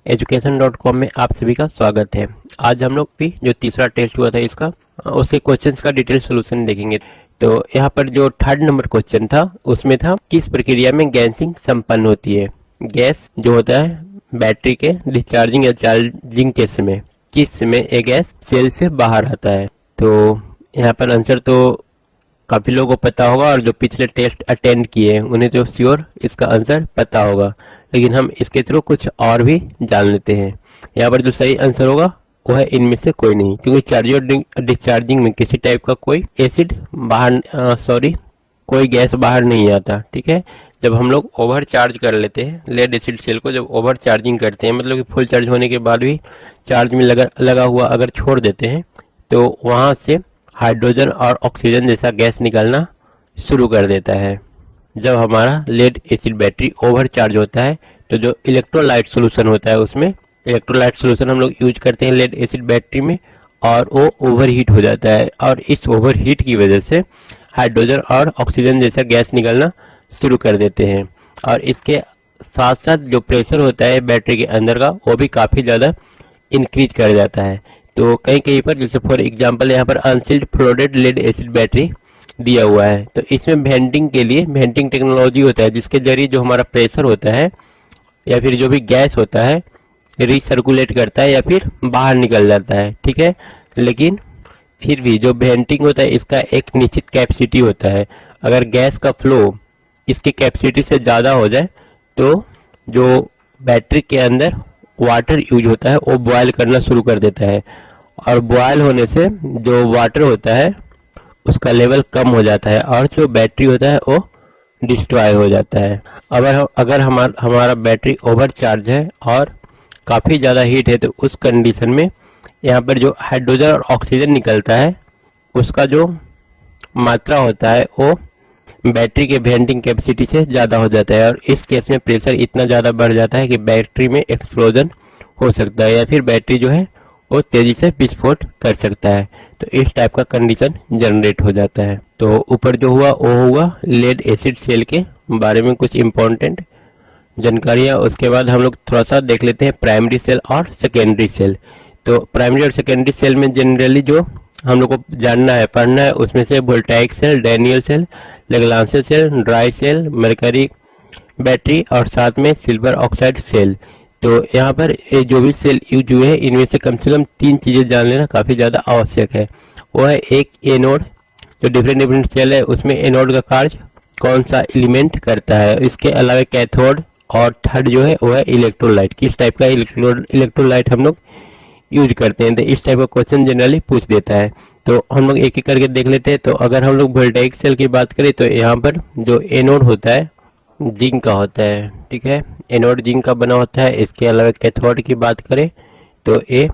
education.com में आप सभी का स्वागत है। आज हम लोग भी जो तीसरा टेस्ट हुआ था इसका उसके क्वेश्चंस का डिटेल सोल्यूशन देखेंगे। तो यहाँ पर जो थर्ड नंबर क्वेश्चन था उसमें था किस प्रक्रिया में गैसिंग संपन्न होती है। गैस जो होता है बैटरी के डिस्चार्जिंग या चार्जिंग के समय किस समय ये गैस सेल से बाहर आता है। तो यहाँ पर आंसर तो काफ़ी लोगों को पता होगा और जो पिछले टेस्ट अटेंड किए हैं उन्हें तो श्योर इसका आंसर पता होगा, लेकिन हम इसके थ्रू कुछ और भी जान लेते हैं। यहाँ पर जो सही आंसर होगा वो है इनमें से कोई नहीं, क्योंकि चार्जिंग और डिस्चार्जिंग में किसी टाइप का कोई एसिड कोई गैस बाहर नहीं आता। ठीक है, जब हम लोग ओवर चार्ज कर लेते हैं लेड एसिड सेल को, जब ओवर चार्जिंग करते हैं मतलब कि फुल चार्ज होने के बाद भी चार्ज में लगा हुआ अगर छोड़ देते हैं तो वहाँ से हाइड्रोजन और ऑक्सीजन जैसा गैस निकलना शुरू कर देता है। जब हमारा lead acid battery over charge होता है तो जो इलेक्ट्रोलाइट सॉल्यूशन होता है उसमें इलेक्ट्रोलाइट सॉल्यूशन हम लोग यूज करते हैं लेड एसिड बैटरी में, और वो ओवर हीट हो जाता है और इस ओवर हीट की वजह से हाइड्रोजन और ऑक्सीजन जैसा गैस निकलना शुरू कर देते हैं। और इसके साथ साथ जो प्रेशर होता है बैटरी के अंदर का वो भी काफ़ी ज़्यादा इंक्रीज कर जाता है। तो कहीं कहीं पर जैसे फॉर एग्जांपल यहाँ पर unsealed flooded lead acid battery दिया हुआ है, तो इसमें वेंटिंग के लिए वेंटिंग टेक्नोलॉजी होता है जिसके जरिए जो हमारा प्रेशर होता है या फिर जो भी गैस होता है रिसर्कुलेट करता है या फिर बाहर निकल जाता है। ठीक है, लेकिन फिर भी जो वेंटिंग होता है इसका एक निश्चित कैपेसिटी होता है। अगर गैस का फ्लो इसकी कैपेसिटी से ज़्यादा हो जाए तो जो बैटरी के अंदर वाटर यूज होता है वो बॉयल करना शुरू कर देता है, और बॉयल होने से जो वाटर होता है उसका लेवल कम हो जाता है और जो बैटरी होता है वो डिस्ट्रॉय हो जाता है। अगर हमारा बैटरी ओवर चार्ज है और काफ़ी ज़्यादा हीट है तो उस कंडीशन में यहाँ पर जो हाइड्रोजन और ऑक्सीजन निकलता है उसका जो मात्रा होता है वो बैटरी के वेंटिंग कैपेसिटी से ज़्यादा हो जाता है, और इस केस में प्रेशर इतना ज़्यादा बढ़ जाता है कि बैटरी में एक्सप्लोजन हो सकता है या फिर बैटरी जो है वो तेज़ी से विस्फोट कर सकता है। तो इस टाइप का कंडीशन जनरेट हो जाता है। तो ऊपर जो हुआ वो हुआ लेड एसिड सेल के बारे में कुछ इम्पोर्टेंट जानकारियाँ। उसके बाद हम लोग थोड़ा सा देख लेते हैं प्राइमरी सेल और सेकेंडरी सेल। तो प्राइमरी और सेकेंडरी सेल में जनरली जो हम लोग को जानना है पढ़ना है उसमें से voltaic cell, Daniell cell, Leclanche cell, dry cell, mercury battery और साथ में सिल्वर ऑक्साइड सेल। तो यहाँ पर ये जो भी सेल यूज हुए हैं इनमें से कम 3 चीज़ें जान लेना काफ़ी ज़्यादा आवश्यक है। वो है एक एनोड, जो डिफरेंट सेल है उसमें एनोड का कार्य कौन सा एलिमेंट करता है। इसके अलावा कैथोड, और थर्ड जो है वो है इलेक्ट्रोलाइट, किस टाइप का इलेक्ट्रोलाइट हम लोग यूज करते हैं। तो इस टाइप का क्वेश्चन जनरली पूछ देता है। तो हम लोग एक एक करके देख लेते हैं। तो अगर हम लोग वोल्टाइक सेल की बात करें तो यहाँ पर जो एनोड होता है जिंक का होता है। ठीक है, एनोड जिंक का बना होता है। इसके अलावा कैथोड की बात करें तो ये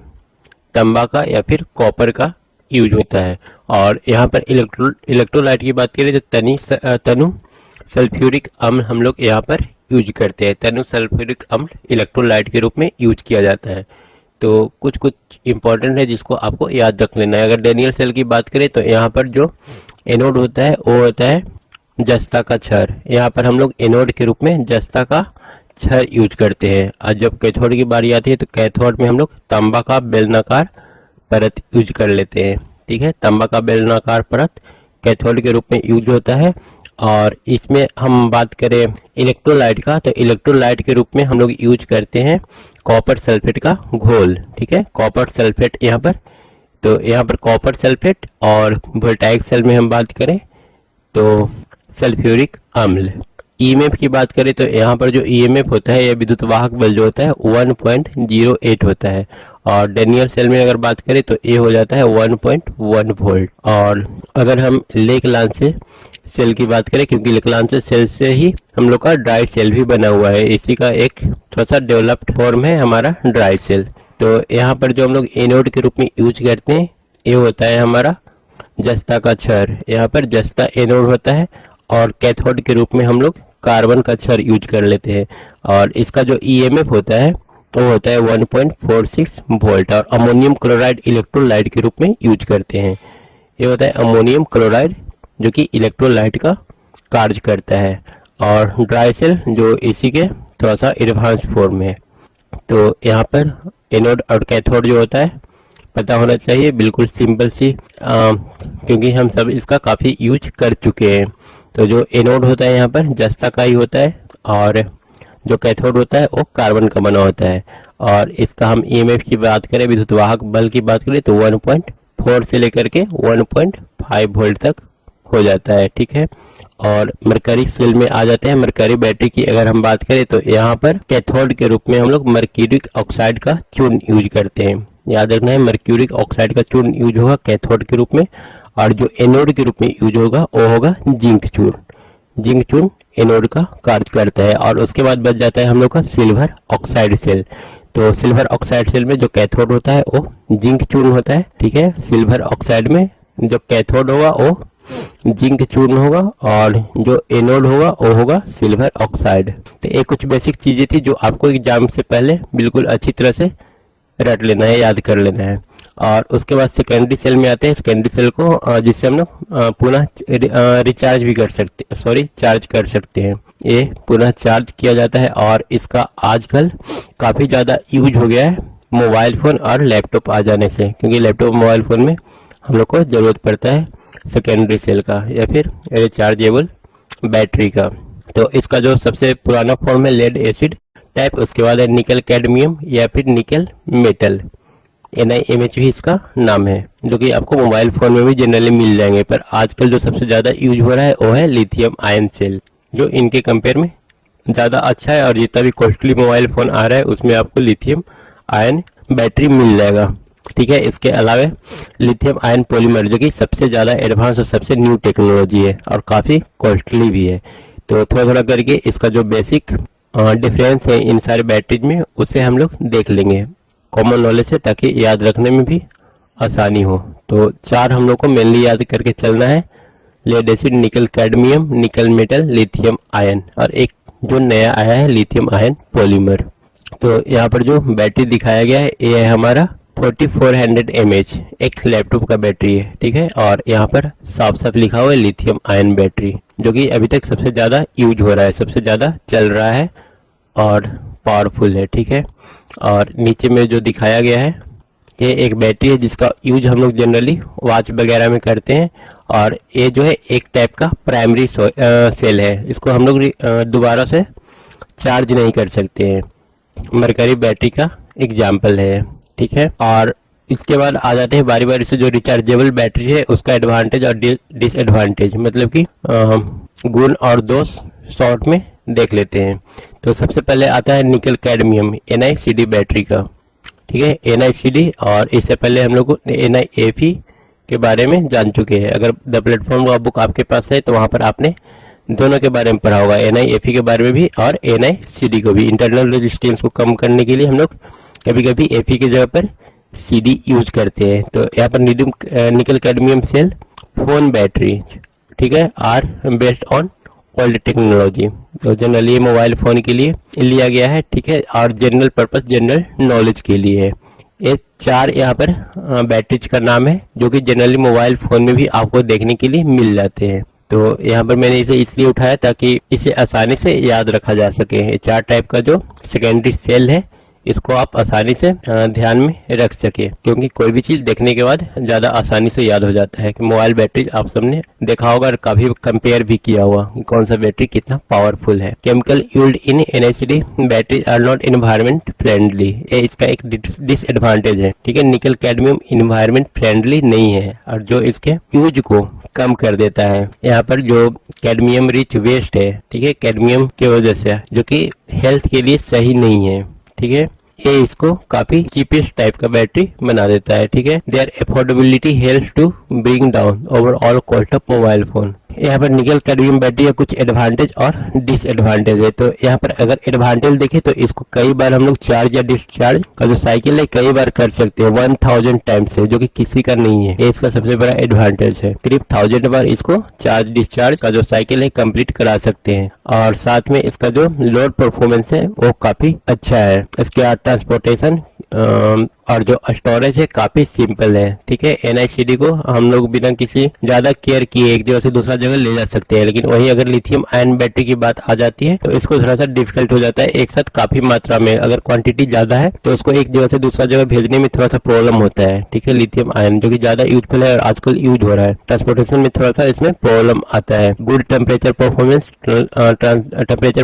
तांबा का या फिर कॉपर का यूज होता है। और यहाँ पर इलेक्ट्रोलाइट की बात करें तो तनु सल्फ्यूरिक अम्ल हम लोग यहाँ पर यूज करते हैं। तनु सल्फ्यूरिक अम्ल इलेक्ट्रोलाइट के रूप में यूज किया जाता है। तो कुछ इंपॉर्टेंट है जिसको आपको याद रख लेना है। अगर डैनियल सेल की बात करें तो यहाँ पर जो एनोड होता है वो होता है जस्ता का छड़। यहाँ पर हम लोग एनोड के रूप में जस्ता का छड़ यूज करते हैं। और जब कैथोड की बारी आती है तो कैथोड में हम लोग तांबा का बेलनाकार परत यूज कर लेते हैं। ठीक है, तांबा का बेलनाकार परत कैथोड के रूप में यूज होता है। और इसमें हम बात करें इलेक्ट्रोलाइट का तो इलेक्ट्रोलाइट के रूप में हम लोग यूज करते हैं कॉपर सल्फेट का घोल। ठीक है, कॉपर सल्फेट यहाँ पर, तो यहाँ पर कॉपर सल्फेट। और वोल्टाइक सेल में हम बात करें तो सल्फ्यूरिक अम्ल। ईएमएफ की बात करें तो यहाँ पर जो ईएमएफ होता है या विद्युत वाहक बल जो होता है 1.08 होता है। और डैनियल सेल में अगर बात करें तो ये हो जाता है 1.1 वोल्ट। और अगर हम लेग्रांजे सेल की बात करें, क्योंकि लेग्रांजे सेल से ही हम लोग का ड्राई सेल भी बना हुआ है, इसी का एक थोड़ा सा डेवलप्ड फॉर्म है हमारा ड्राई सेल। तो यहाँ पर जो हम लोग एनोड के रूप में यूज करते हैं ये होता है हमारा जस्ता का छड़। यहाँ पर जस्ता एनोड होता है और कैथोड के रूप में हम लोग कार्बन का छड़ यूज कर लेते हैं। और इसका जो ईएमएफ होता है वो होता है 1.46 वोल्ट। और अमोनियम क्लोराइड इलेक्ट्रोलाइट के रूप में यूज करते हैं। ये होता है अमोनियम क्लोराइड जो कि इलेक्ट्रोलाइट का कार्य करता है। और ड्राई सेल जो इसी के थोड़ा सा एडवांस फॉर्म है। तो यहाँ पर एनोड और कैथोड जो होता है पता होना चाहिए, बिल्कुल सिंपल सी क्योंकि हम सब इसका काफ़ी यूज कर चुके हैं। तो जो एनोड होता है यहाँ पर जस्ता का ही होता है, और जो कैथोड होता है वो कार्बन का बना होता है। और इसका हम ईएमएफ की बात करें, विद्युत वाहक बल की बात करें, तो 1.4 से लेकर के 1.5 वोल्ट तक हो जाता है, ठीक है। और मरकरी सेल में आ जाते हैं। मरकरी बैटरी की अगर हम बात करें तो यहाँ पर कैथोड के रूप में हम लोग मर्क्यूरिक ऑक्साइड का चूर्ण यूज करते हैं। याद रखना है, मर्क्यूरिक ऑक्साइड का चूर्ण यूज होगा कैथोड के रूप में, और जो एनोड के रूप में यूज होगा वो होगा जिंक चूर्ण। जिंक चूर्ण एनोड का कार्य करता है। और उसके बाद बच जाता है हम लोग का सिल्वर ऑक्साइड सेल। तो सिल्वर ऑक्साइड सेल में जो कैथोड होता है वो जिंक चूर्ण होता है, ठीक है। सिल्वर ऑक्साइड में जो कैथोड होगा वो जिंक चूर्ण होगा, और जो एनोड होगा वो होगा सिल्वर ऑक्साइड। तो ये कुछ बेसिक चीजें थी जो आपको एग्जाम से पहले बिल्कुल अच्छी तरह से रट लेना है, याद कर लेना है। और उसके बाद सेकेंडरी सेल में आते हैं। सेकेंडरी सेल को जिससे हम लोग पुनः रिचार्ज भी कर सकते, चार्ज कर सकते हैं। ये पुनः चार्ज किया जाता है, और इसका आजकल काफ़ी ज़्यादा यूज हो गया है मोबाइल फ़ोन और लैपटॉप आ जाने से, क्योंकि लैपटॉप मोबाइल फ़ोन में हम लोग को ज़रूरत पड़ता है सेकेंडरी सेल का या फिर रिचार्जेबल बैटरी का। तो इसका जो सबसे पुराना फॉर्म है लेड एसिड टाइप, उसके बाद है निकल कैडमियम या फिर निकल मेटल, NiMH भी इसका नाम है, जो कि आपको मोबाइल फ़ोन में भी जनरली मिल जाएंगे। पर आजकल जो सबसे ज़्यादा यूज हो रहा है वो है लिथियम आयन सेल, जो इनके कंपेयर में ज़्यादा अच्छा है। और जितना भी कॉस्टली मोबाइल फ़ोन आ रहा है उसमें आपको लिथियम आयन बैटरी मिल जाएगा, ठीक है। इसके अलावा लिथियम आयन पॉलीमर, जो कि सबसे ज़्यादा एडवांस और सबसे न्यू टेक्नोलॉजी है और काफ़ी कॉस्टली भी है। तो थोड़ा थोड़ा करके इसका जो बेसिक डिफरेंस है इन सारे बैटरीज में उसे हम लोग देख लेंगे कॉमन नॉलेज से, ताकि याद रखने में भी आसानी हो। तो चार हम लोग को मेनली याद करके चलना है, lead acid, nickel cadmium, nickel metal, lithium ion, और एक जो नया आया है लिथियम आयन पॉलीमर। तो यहाँ पर जो बैटरी दिखाया गया है ये है हमारा 4400 mAh, एक लैपटॉप का बैटरी है, ठीक है। और यहाँ पर साफ साफ लिखा हुआ है लिथियम आयन बैटरी, जो कि अभी तक सबसे ज़्यादा यूज हो रहा है, सबसे ज़्यादा चल रहा है और पावरफुल है, ठीक है। और नीचे में जो दिखाया गया है ये एक बैटरी है जिसका यूज हम लोग जनरली वॉच वगैरह में करते हैं। और ये जो है एक टाइप का प्राइमरी सेल है, इसको हम लोग दोबारा से चार्ज नहीं कर सकते हैं। मरकरी बैटरी का एग्जाम्पल है, ठीक है। और इसके बाद आ जाते हैं बारी बारी से जो रिचार्जेबल बैटरी है उसका एडवांटेज और डिसएडवांटेज, मतलब कि गुण और दोष शॉर्ट में देख लेते हैं। तो सबसे पहले आता है निकल कैडमियम NiCd बैटरी का, ठीक है, NiCd। और इससे पहले हम लोग NiFe के बारे में जान चुके हैं। अगर द प्लेटफॉर्म का बुक आपके पास है तो वहाँ पर आपने दोनों के बारे में पढ़ा होगा, NiFe के बारे में भी और NiCd को भी। इंटरनल रेजिस्टेंस को कम करने के लिए हम लोग कभी कभी Fe की जगह पर CD यूज करते हैं। तो यहाँ पर निकल कैडमियम सेल फोन बैटरी, ठीक है, are based on old technology. तो जनरली मोबाइल फ़ोन के लिए लिया गया है, ठीक है, और जनरल पर्पस जनरल नॉलेज के लिए है। ये चार यहाँ पर बैटरीज का नाम है, जो कि जनरली मोबाइल फ़ोन में भी आपको देखने के लिए मिल जाते हैं। तो यहाँ पर मैंने इसे इसलिए उठाया ताकि इसे आसानी से याद रखा जा सके। ये चार टाइप का जो सेकेंडरी सेल है इसको आप आसानी से ध्यान में रख सके, क्योंकि कोई भी चीज़ देखने के बाद ज़्यादा आसानी से याद हो जाता है। कि मोबाइल बैटरी आप सबने देखा होगा और काफ़ी कंपेयर भी किया हुआ कि कौन सा बैटरी कितना पावरफुल है। Chemical used in NiCd battery are not environment friendly, ये इसका एक डिसएडवांटेज है, ठीक है। निकल कैडमियम इन्वायरमेंट फ्रेंडली नहीं है और जो इसके यूज को कम कर देता है। यहाँ पर जो कैडमियम रिच वेस्ट है, ठीक है, कैडमियम की वजह से, जो कि हेल्थ के लिए सही नहीं है, ठीक है, ये इसको काफी चीपेस्ट टाइप का बैटरी बना देता है, ठीक है। Their affordability helps to bring down overall cost of mobile phone. यहाँ पर निकल कैडमियम बैटरी का कुछ एडवांटेज और डिसएडवांटेज है। तो यहाँ पर अगर एडवांटेज देखें तो इसको कई बार हम लोग चार्ज या डिस्चार्ज का जो साइकिल है कई बार कर सकते हैं 1000 टाइम्स से, जो कि किसी का नहीं है। ये इसका सबसे बड़ा एडवांटेज है, करीब 1000 बार इसको चार्ज डिस्चार्ज का जो साइकिल है कंप्लीट करा सकते हैं। और साथ में इसका जो लोड परफॉर्मेंस है वो काफी अच्छा है। इसके ट्रांसपोर्टेशन और जो स्टोरेज है काफी सिंपल है। ठीक है, NiCd को हम लोग बिना किसी ज्यादा केयर किए एक जगह से दूसरा जगह ले जा सकते हैं, लेकिन वही अगर लिथियम आयन बैटरी की बात आ जाती है तो इसको थोड़ा सा डिफिकल्ट हो जाता है। एक साथ काफी मात्रा में अगर क्वांटिटी ज्यादा है तो उसको एक जगह से दूसरा जगह भेजने में थोड़ा सा प्रॉब्लम होता है। ठीक है, लिथियम आयन जो कि ज्यादा यूजफुल है और आजकल यूज हो रहा है, ट्रांसपोर्टेशन में थोड़ा सा इसमें प्रॉब्लम आता है। गुड टेम्परेचर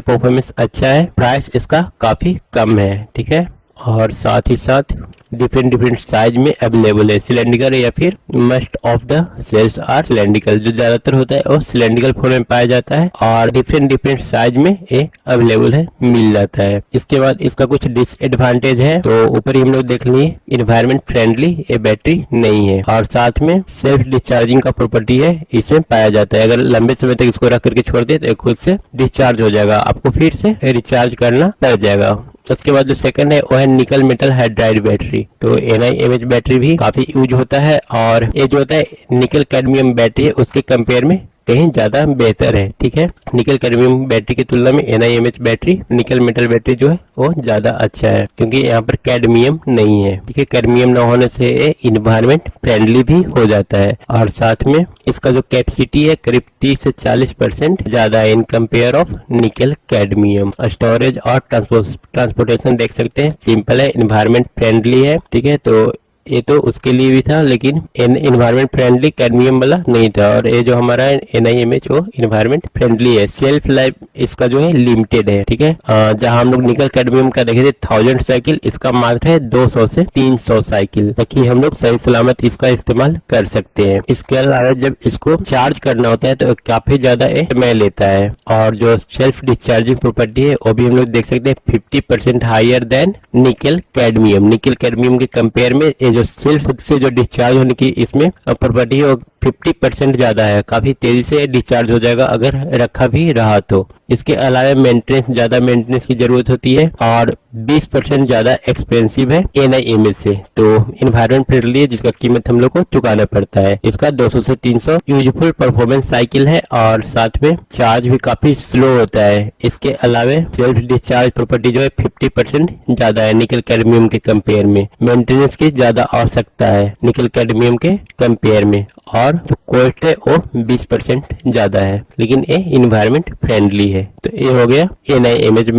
परफॉर्मेंस अच्छा है, प्राइस इसका काफी कम है। ठीक है, और साथ ही साथ डिफरेंट साइज में अवेलेबल है, सिलेंड्रिकल या फिर must of the cells are cylindrical, जो ज्यादातर होता है वो सिलेंड्रिकल फॉर्म में पाया जाता है और डिफरेंट साइज में ये अवेलेबल है, मिल जाता है। इसके बाद इसका कुछ डिसएडवांटेज है, तो ऊपर ही हम लोग देख लिए, इन्वायरमेंट फ्रेंडली ये बैटरी नहीं है और साथ में सेल्फ डिस्चार्जिंग का प्रॉपर्टी है इसमें पाया जाता है। अगर लंबे समय तक इसको रख करके छोड़ दे तो खुद से डिस्चार्ज हो जाएगा, आपको फिर से रिचार्ज करना पड़ जाएगा। उसके बाद जो सेकंड है वो है निकल मेटल हाइड्राइड बैटरी। तो NiMH बैटरी भी काफी यूज होता है और ये जो होता है निकल कैडमियम बैटरी है उसके कंपेयर में कहीं ज्यादा बेहतर है। ठीक है, निकल कैडमियम बैटरी की तुलना में NiMH battery nickel metal battery जो है वो ज्यादा अच्छा है, क्योंकि यहाँ पर कैडमियम नहीं है। ठीक है, कैडमियम न होने से ये इन्वायरमेंट फ्रेंडली भी हो जाता है और साथ में इसका जो कैपेसिटी है करीब 30 से 40% ज्यादा है इन कंपेयर ऑफ निकल कैडमियम। स्टोरेज और ट्रांसपोर्टेशन देख सकते हैं सिंपल है, इन्वायरमेंट फ्रेंडली है। ठीक है, तो ये तो उसके लिए भी था, लेकिन इन्वायरमेंट फ्रेंडली कैडमियम वाला नहीं था, और ये जो हमारा NiMH वो इन्वायरमेंट फ्रेंडली है। सेल्फ लाइफ इसका जो है लिमिटेड है। ठीक है, जहां हम लोग निकल कैडमियम का देखे थे 1000 साइकिल, इसका मात्र है 200 से 300 साइकिल, ताकि हम लोग सही सलामत इसका इस्तेमाल कर सकते हैं। इसके अलावा जब इसको चार्ज करना होता है तो काफी ज्यादा समय लेता है, और जो सेल्फ डिस्चार्जिंग प्रॉपर्टी है वो भी हम लोग देख सकते हैं 50% higher than nickel cadmium. Nickel cadmium के कंपेयर में जो सेल्फ से जो डिस्चार्ज होने की इसमें प्रॉपर्टी है वो 50% ज्यादा है, काफी तेजी से डिस्चार्ज हो जाएगा अगर रखा भी रहा तो। इसके अलावा ज्यादा मेंटेनेंस की जरूरत होती है और 20% ज्यादा एक्सपेंसिव है NiMH से, तो इन्वायरमेंट फ्रेंडली है जिसका कीमत हम लोग को चुकाना पड़ता है। इसका 200 से 300 यूजफुल परफॉर्मेंस साइकिल है और साथ में चार्ज भी काफी स्लो होता है। इसके अलावा सेल्फ डिस्चार्ज प्रॉपर्टी जो है 50% ज्यादा है निकल कैडमियम के कंपेयर में। मेंटेनेंस की ज्यादा आवश्यकता है निकल कैडमियम के कंपेयर में, और जो कॉस्ट है वो 20% ज्यादा है, लेकिन ये इन्वायरमेंट फ्रेंडली है। तो ये हो गया NiMH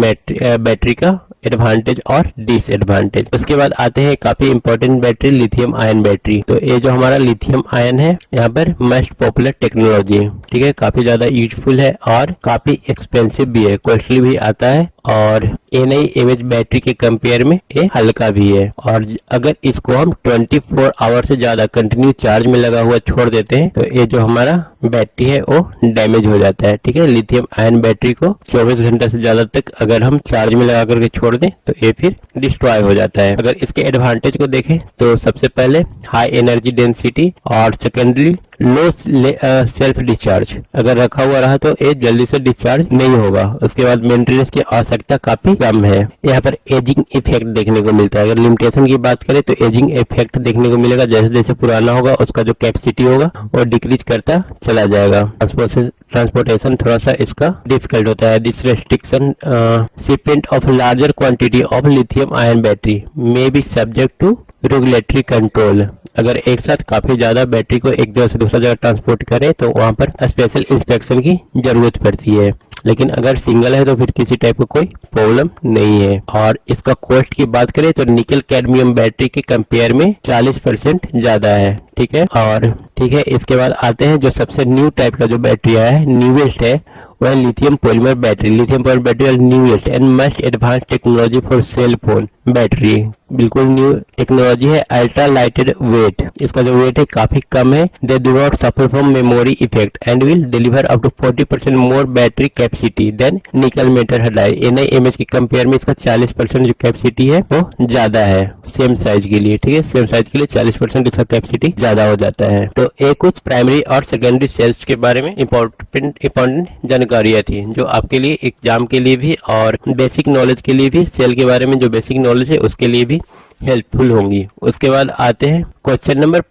बैटरी का एडवांटेज और डिसएडवांटेज। उसके बाद आते हैं काफी important battery, lithium ion battery. तो ये जो हमारा लिथियम आयन है यहाँ पर मोस्ट पॉपुलर टेक्नोलॉजी है। ठीक है, काफी ज्यादा यूजफुल है और काफी एक्सपेंसिव भी है, कॉस्टली भी आता है, और NiMH बैटरी के कंपेयर में ये हल्का भी है। और अगर इसको हम 24 आवर से ज्यादा कंटिन्यू चार्ज में लगा हुआ छोड़ देते हैं तो ये जो हमारा बैटरी है वो डैमेज हो जाता है। ठीक है, लिथियम आयन बैटरी को 24 घंटा से ज्यादा तक अगर हम चार्ज में लगा करके छोड़ दें तो ये फिर डिस्ट्रॉय हो जाता है। अगर इसके एडवांटेज को देखें तो सबसे पहले हाई एनर्जी डेंसिटी, और सेकेंडरी लो सेल्फ डिस्चार्ज। अगर रखा हुआ रहा तो ये जल्दी से डिस्चार्ज नहीं होगा। उसके बाद मेंटेनेंस की आवश्यकता काफी कम है। यहाँ पर एजिंग इफेक्ट देखने को मिलता है। अगर लिमिटेशन की बात करें तो एजिंग इफेक्ट देखने को मिलेगा, जैसे जैसे पुराना होगा उसका जो कैपेसिटी होगा वो डिक्रीज करता चला जाएगा। ट्रांसपोर्टेशन थोड़ा सा इसका डिफिकल्ट होता है। This restriction shipment of larger quantity of lithium ion battery may be subject to regulatory control. अगर एक साथ काफी ज्यादा बैटरी को एक जगह से दूसरा जगह ट्रांसपोर्ट करें तो वहां पर स्पेशल इंस्पेक्शन की जरूरत पड़ती है, लेकिन अगर सिंगल है तो फिर किसी टाइप का कोई प्रॉब्लम नहीं है। और इसका कॉस्ट की बात करें तो निकल कैडमियम बैटरी के कंपेयर में 40% ज्यादा है। ठीक है, और ठीक है, इसके बाद आते हैं जो सबसे न्यू टाइप का जो बैटरी आया है, न्यूएस्ट है, वह lithium polymer battery. Lithium polymer battery newest and most advance technology for cell phone battery. बिल्कुल न्यू टेक्नोलॉजी है। अल्ट्रा लाइटेड वेट, इसका जो वेट है काफी कम है। They do not suffer from memory effect and will deliver up to 40% more battery capacity than nickel metal hydride. NiMH के compare में इसका 40% जो कैपेसिटी है वो ज्यादा है सेम साइज के लिए। ठीक है, सेम साइज के लिए 40% इसका कैपेसिटी ज्यादा हो जाता है। तो ये कुछ प्राइमरी और सेकेंडरी सेल्स के बारे में इंपॉर्टेंट जानकारियां थी, जो आपके लिए एग्जाम के लिए भी और बेसिक नॉलेज के लिए भी, सेल के बारे में जो बेसिक नॉलेज है उसके लिए भी हेल्पफुल होंगी। उसके बाद आते हैं क्वेश्चन नंबर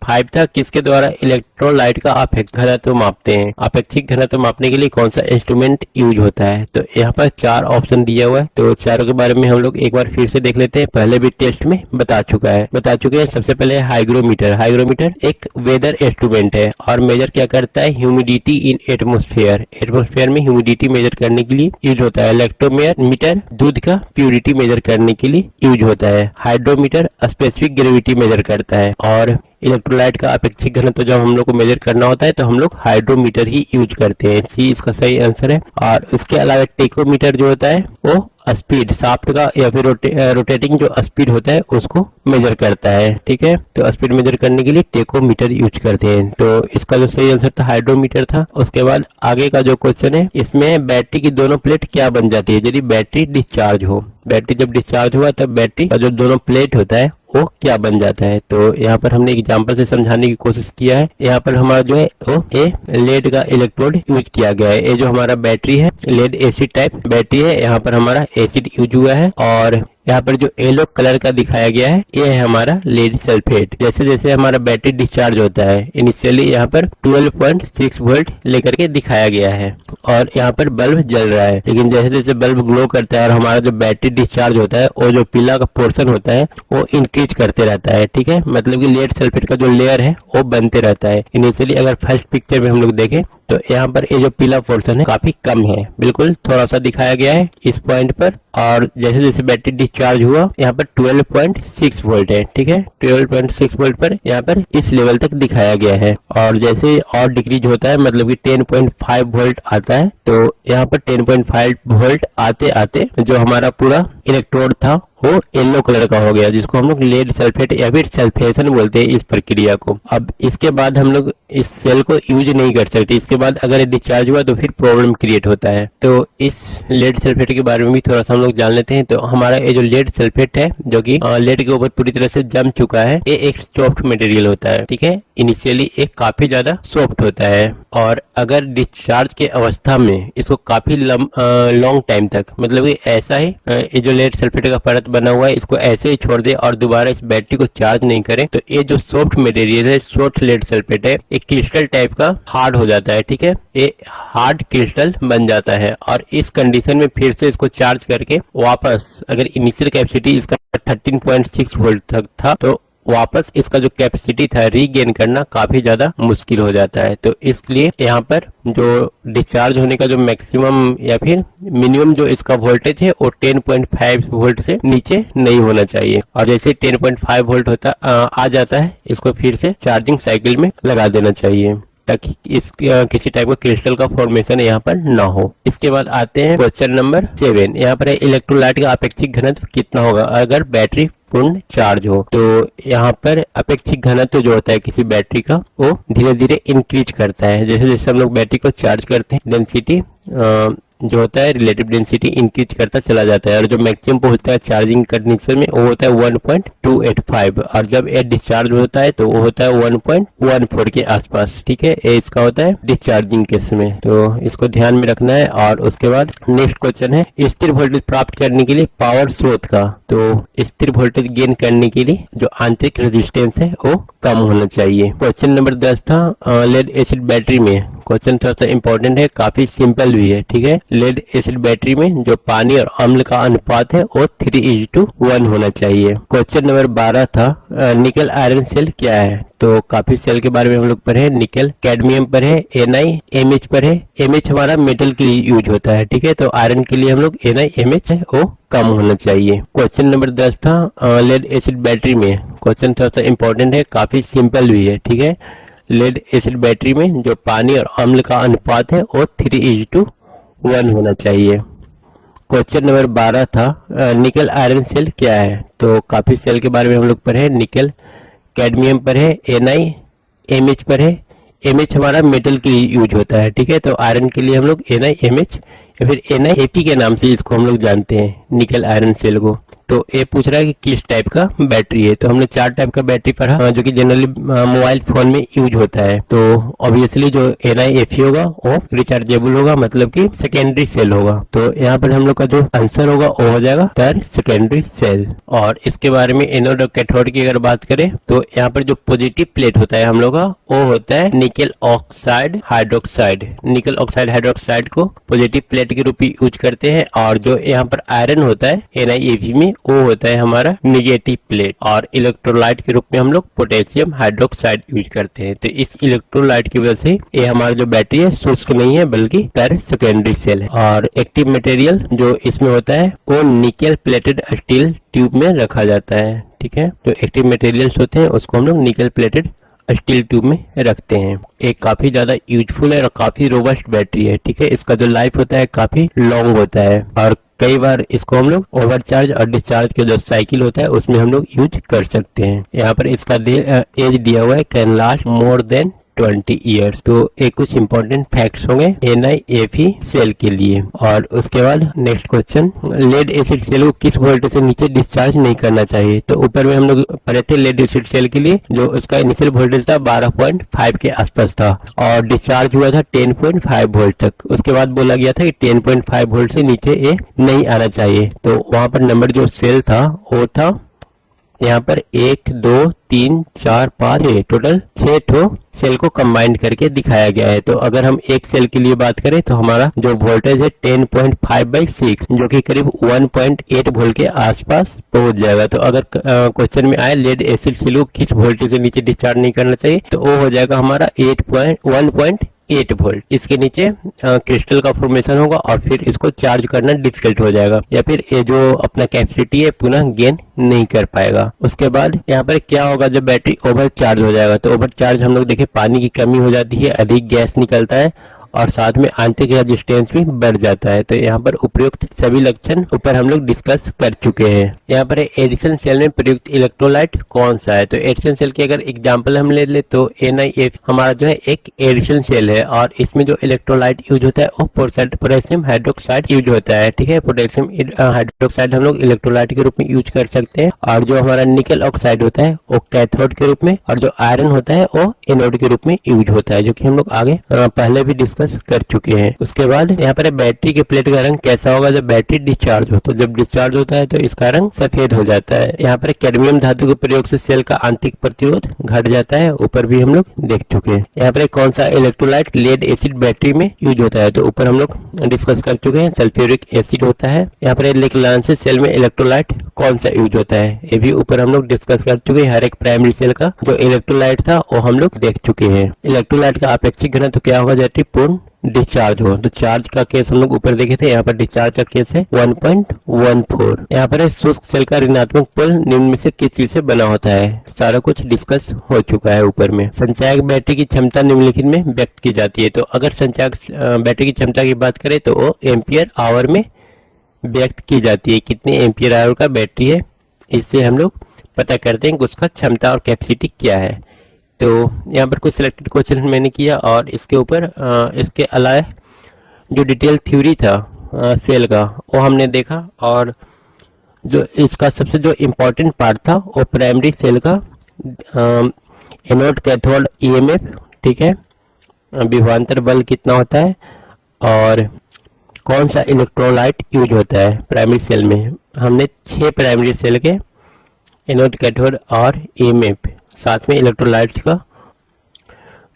5 था, किसके द्वारा इलेक्ट्रोलाइट का अपेक्षिक घनत्व मापते हैं। अपेक्षिक घनत्व मापने के लिए कौन सा इंस्ट्रूमेंट यूज होता है। तो यहाँ पर 4 ऑप्शन दिया हुआ है, तो चारों के बारे में हम लोग एक बार फिर से देख लेते हैं। पहले भी टेस्ट में बता चुके हैं। सबसे पहले हाइग्रोमीटर एक वेदर इंस्ट्रूमेंट है और मेजर क्या करता है, ह्यूमिडिटी इन एटमोस्फेयर में ह्यूमिडिटी मेजर करने के लिए यूज होता है। इलेक्ट्रोमीटर दूध का प्योरिटी मेजर करने के लिए यूज होता है। हाइड्रोमीटर स्पेसिफिक ग्रेविटी मेजर करता है। और इलेक्ट्रोलाइट का अपेक्षिक घनत्व जब हम लोग को मेजर करना होता है तो हम लोग हाइड्रोमीटर ही यूज करते हैं। सी इसका सही आंसर है। और उसके अलावा टेकोमीटर जो होता है वो स्पीड शाफ्ट का या फिर रोटेटिंग जो स्पीड होता है उसको मेजर करता है। ठीक है, तो स्पीड मेजर करने के लिए टेकोमीटर यूज करते हैं। तो इसका जो सही आंसर था हाइड्रोमीटर था। उसके बाद आगे का जो क्वेश्चन है, इसमें बैटरी की दोनों प्लेट क्या बन जाती है यदि बैटरी डिस्चार्ज हो। बैटरी जब डिस्चार्ज हुआ तब बैटरी का जो दोनों प्लेट होता है वो क्या बन जाता है। तो यहाँ पर हमने एग्जांपल से समझाने की कोशिश किया है। यहाँ पर हमारा जो है वो लेड का इलेक्ट्रोड यूज किया गया है। ये जो हमारा बैटरी है लेड एसिड टाइप बैटरी है, यहाँ पर हमारा एसिड यूज हुआ है। और यहाँ पर जो येलो कलर का दिखाया गया है ये है हमारा लेड सल्फेट। जैसे जैसे हमारा बैटरी डिस्चार्ज होता है, इनिशियली यहाँ पर 12.6 वोल्ट लेकर के दिखाया गया है और यहाँ पर बल्ब जल रहा है। लेकिन जैसे जैसे बल्ब ग्लो करता है और हमारा जो बैटरी डिस्चार्ज होता है वो जो पीला का पोर्शन होता है वो इंक्रीज करते रहता है। ठीक है, मतलब कि लेड सल्फेट का जो लेयर है वो बनते रहता है। इनिशियली अगर फर्स्ट पिक्चर में हम लोग देखें तो यहाँ पर ये जो पीला पोर्शन है काफी कम है, बिल्कुल थोड़ा सा दिखाया गया है इस पॉइंट पर। और जैसे जैसे बैटरी डिस्चार्ज हुआ यहाँ पर 12.6 वोल्ट है। ठीक है, 12.6 वोल्ट पर यहाँ पर इस लेवल तक दिखाया गया है। और जैसे और डिक्रीज होता है मतलब कि 10.5 वोल्ट आता है, तो यहाँ पर 10.5 वोल्ट आते आते जो हमारा पूरा इलेक्ट्रोड था वो येलो कलर का हो गया, जिसको हम लोग लेड सल्फेट या फिर सल्फेशन बोलते हैं इस प्रक्रिया को। अब इसके बाद हम लोग इस सेल को यूज नहीं कर सकते। इसके बाद अगर डिस्चार्ज हुआ तो फिर प्रॉब्लम क्रिएट होता है। तो इस लेड सल्फेट के बारे में भी थोड़ा सा हम लोग जान लेते हैं। तो हमारा ये जो लेड सल्फेट है जो कि लेड के ऊपर पूरी तरह से जम चुका है, ये एक सॉफ्ट मटेरियल होता है। ठीक है, इनिशियली एक काफी ज्यादा सॉफ्ट होता है और अगर डिस्चार्ज के अवस्था में इसको काफी लॉन्ग टाइम तक मतलब कि ऐसा ही ये जो लेड सल्फेट का परत बना हुआ है इसको ऐसे ही छोड़ दे और दोबारा इस बैटरी को चार्ज नहीं करें तो ये जो सॉफ्ट मटेरियल है सॉफ्ट लेड सल्फेट है एक क्रिस्टल टाइप का हार्ड हो जाता है। ठीक है, ये हार्ड क्रिस्टल बन जाता है और इस कंडीशन में फिर से इसको चार्ज करके वापस अगर इनिशियल कैपेसिटी इसका 13.6 वोल्ट तक था तो वापस इसका जो कैपेसिटी था रीगेन करना काफी ज्यादा मुश्किल हो जाता है। तो इसलिए यहाँ पर जो डिस्चार्ज होने का जो मैक्सिमम या फिर मिनिमम जो इसका वोल्टेज है वो 10.5 वोल्ट से नीचे नहीं होना चाहिए। और जैसे 10.5 वोल्ट होता आ जाता है इसको फिर से चार्जिंग साइकिल में लगा देना चाहिए ताकि इस किसी टाइप का क्रिस्टल का फॉर्मेशन यहाँ पर ना हो। इसके बाद आते हैं क्वेश्चन नंबर 7। यहाँ पर इलेक्ट्रोलाइट का अपेक्षिक घनत्व कितना होगा अगर बैटरी पूर्ण चार्ज हो। तो यहाँ पर अपेक्षिक घनत्व जो होता है किसी बैटरी का वो धीरे धीरे इंक्रीज करता है। जैसे जैसे हम लोग बैटरी को चार्ज करते हैं डेंसिटी जो होता है रिलेटिव डेंसिटी इंक्रीज करता चला जाता है और जो मैक्सिमम पहुंचता है चार्जिंग कंडीशन में वो होता है 1.285 और जब ये डिस्चार्ज होता है तो वो होता है 1.14 के आसपास। ठीक है, ये इसका होता है डिस्चार्जिंग केस में, तो इसको ध्यान में रखना है। और उसके बाद नेक्स्ट क्वेश्चन है स्थिर वोल्टेज प्राप्त करने के लिए पावर स्रोत का। तो स्थिर वोल्टेज गेन करने के लिए जो आंतरिक रेजिस्टेंस है वो कम होना चाहिए। क्वेश्चन नंबर 10 था लेड एसिड बैटरी में। क्वेश्चन थोड़ा सा इंपॉर्टेंट है, काफी सिंपल भी है। ठीक है, लेड एसिड बैटरी में जो पानी और अम्ल का अनुपात है वो 3:1 होना चाहिए। क्वेश्चन नंबर 12 था निकल आयरन सेल क्या है। तो काफी सेल के बारे में हम लोग पढ़े, निकल कैडमियम पर है, NiMH पर है। MH हमारा मेटल के लिए यूज होता है। ठीक है, तो आयरन के लिए हम लोग NiMH है वो कम होना चाहिए। क्वेश्चन नंबर 10 था लेड एसिड बैटरी में। क्वेश्चन थोड़ा सा इंपॉर्टेंट है, काफी सिंपल भी है। ठीक है, लेड एसिड बैटरी में जो पानी और अम्ल का अनुपात है वो 3:1 होना चाहिए। क्वेश्चन नंबर 12 था निकल आयरन सेल क्या है। तो काफी सेल के बारे में हम लोग पढ़े, निकल कैडमियम पर है, NiMH पर है। MH हमारा मेटल के लिए यूज होता है। ठीक है, तो आयरन के लिए हम लोग NiMH या फिर NiAp के नाम से इसको हम लोग जानते हैं निकल आयरन सेल को। तो ये पूछ रहा है कि किस टाइप का बैटरी है। तो हमने 4 टाइप का बैटरी पढ़ा जो कि जनरली मोबाइल फोन में यूज होता है। तो ऑब्वियसली जो NiFe होगा वो रिचार्जेबल होगा, मतलब कि सेकेंडरी सेल होगा। तो यहाँ पर हम लोग का जो आंसर होगा वो हो जाएगा थर्ड सेकेंडरी सेल। और इसके बारे में एनोड और कैथोड की अगर बात करें तो यहाँ पर जो पॉजिटिव प्लेट होता है हम लोग का वो होता है निकल ऑक्साइड हाइड्रोक्साइड। निकल ऑक्साइड हाइड्रोक्साइड को पॉजिटिव प्लेट के रूप में यूज करते हैं। और जो यहाँ पर आयरन होता है NiFe में वो होता है हमारा निगेटिव प्लेट। और इलेक्ट्रोलाइट के रूप में हम लोग पोटेशियम हाइड्रोक्साइड यूज करते हैं। तो इस इलेक्ट्रोलाइट की वजह से ये हमारा जो बैटरी है शुष्क नहीं है बल्कि थर्ड सेकेंडरी सेल है। और एक्टिव मटेरियल जो इसमें होता है वो निकल प्लेटेड स्टील ट्यूब में रखा जाता है। ठीक है, जो एक्टिव मटेरियल्स होते हैं उसको हम लोग निकल प्लेटेड स्टील ट्यूब में रखते हैं। एक काफी ज्यादा यूजफुल है और काफी रोबस्ट बैटरी है। ठीक है, इसका जो लाइफ होता है काफी लॉन्ग होता है और कई बार इसको हम लोग ओवरचार्ज और डिस्चार्ज के जो साइकिल होता है उसमें हम लोग यूज कर सकते हैं। यहाँ पर इसका एज दिया हुआ है can last more than 20 years. तो एक कुछ इंपॉर्टेंट फैक्ट्स होंगे NiFe सेल के लिए। और उसके बाद next question, lead acid cell को किस वोल्टेज से नीचे डिस्चार्ज नहीं करना चाहिए। तो ऊपर में हम लोग पढ़े थे लेड एसिड सेल के लिए जो उसका इनिशियल वोल्टेज था 12.5 के आसपास था और डिस्चार्ज हुआ था 10.5 वोल्ट तक। उसके बाद बोला गया था कि 10.5 वोल्ट से नीचे ये नहीं आना चाहिए। तो वहां पर नंबर जो सेल था वो था यहाँ पर 1 2 3 4 5 टोटल 6 ठो सेल को कंबाइंड करके दिखाया गया है। तो अगर हम एक सेल के लिए बात करें तो हमारा जो वोल्टेज है 10.5/6 जो कि करीब 1.8 वोल्ट के आसपास पहुंच जाएगा। तो अगर क्वेश्चन में आए लेड एसिड सेल को किस वोल्टेज से नीचे डिस्चार्ज नहीं करना चाहिए तो वो हो जाएगा हमारा 1.8 वोल्ट। इसके नीचे क्रिस्टल का फॉर्मेशन होगा और फिर इसको चार्ज करना डिफिकल्ट हो जाएगा या फिर ये जो अपना कैपेसिटी है पुनः गेन नहीं कर पाएगा। उसके बाद यहाँ पर क्या होगा जब बैटरी ओवर चार्ज हो जाएगा। तो ओवर चार्ज हम लोग देखें पानी की कमी हो जाती है, अधिक गैस निकलता है और साथ में आंतरिक रेजिस्टेंस भी बढ़ जाता है। तो यहाँ पर उपयुक्त सभी लक्षण ऊपर हम लोग डिस्कस कर चुके हैं। यहाँ पर एडिशन सेल में प्रयुक्त इलेक्ट्रोलाइट कौन सा है। तो एडिशन सेल की अगर एग्जांपल हम ले ले तो NiF हमारा जो है एक एडिशन सेल है और इसमें जो इलेक्ट्रोलाइट यूज होता है वो पोटेशियम हाइड्रोक्साइड यूज होता है। ठीक है, पोटेशियम हाइड्रोक्साइड हम लोग इलेक्ट्रोलाइट के रूप में यूज कर सकते हैं। और जो हमारा निकल ऑक्साइड होता है वो कैथोड के रूप में और जो आयरन होता है वो एनोड के रूप में यूज होता है, जो कि हम लोग आगे पहले भी डिस्कस कर चुके हैं। उसके बाद यहाँ पर बैटरी के प्लेट का रंग कैसा होगा जब बैटरी डिस्चार्ज हो। तो जब डिस्चार्ज होता है तो इसका रंग सफेद हो जाता है। यहाँ पर कैडमियम धातु के प्रयोग से सेल का आंतरिक प्रतिरोध घट जाता है, ऊपर भी हम लोग देख चुके हैं। यहाँ पर कौन सा इलेक्ट्रोलाइट लेड एसिड बैटरी में यूज होता है तो ऊपर हम लोग डिस्कस कर चुके हैं, सल्फ्यूरिक एसिड होता है। यहाँ पर लेक्लांसिस सेल में इलेक्ट्रोलाइट कौन सा यूज होता है ये भी ऊपर हम लोग डिस्कस कर चुके हैं। हर एक प्राइमरी सेल का जो इलेक्ट्रोलाइट था वो हम लोग देख चुके हैं। इलेक्ट्रोलाइट का अपेक्षिक घनत्व क्या होगा जब पूर्ण डिस्चार्ज हो। तो चार्ज का केस हम लोग ऊपर देखे थे, यहाँ पर डिस्चार्ज का केस है 1.14। यहाँ पर शुष्क सेल का ऋणात्मक पोल निम्न में से किस चीज से बना होता है, सारा कुछ डिस्कस हो चुका है ऊपर में। संचायक बैटरी की क्षमता निम्नलिखित में व्यक्त की जाती है। तो अगर संचायक बैटरी की क्षमता की बात करें तो वो एम्पियर आवर में व्यक्त की जाती है। कितने एम्पियर आवर का बैटरी है इससे हम लोग पता करते हैं कि उसका क्षमता और कैपेसिटी क्या है। तो यहाँ पर कुछ सिलेक्टेड क्वेश्चन मैंने किया और इसके ऊपर इसके अलावा जो डिटेल थ्योरी था सेल का वो हमने देखा। और जो इसका सबसे जो इम्पोर्टेंट पार्ट था वो प्राइमरी सेल का एनोड कैथोड EMF, ठीक है, विभवांतर बल कितना होता है और कौन सा इलेक्ट्रोलाइट यूज होता है प्राइमरी सेल में। हमने 6 प्राइमरी सेल के एनोड कैथोड और EMF साथ में इलेक्ट्रोलाइट्स का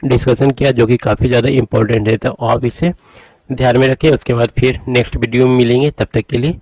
डिस्कशन किया जो कि काफ़ी ज़्यादा इम्पोर्टेंट है। तो आप इसे ध्यान में रखें। उसके बाद फिर नेक्स्ट वीडियो में मिलेंगे, तब तक के लिए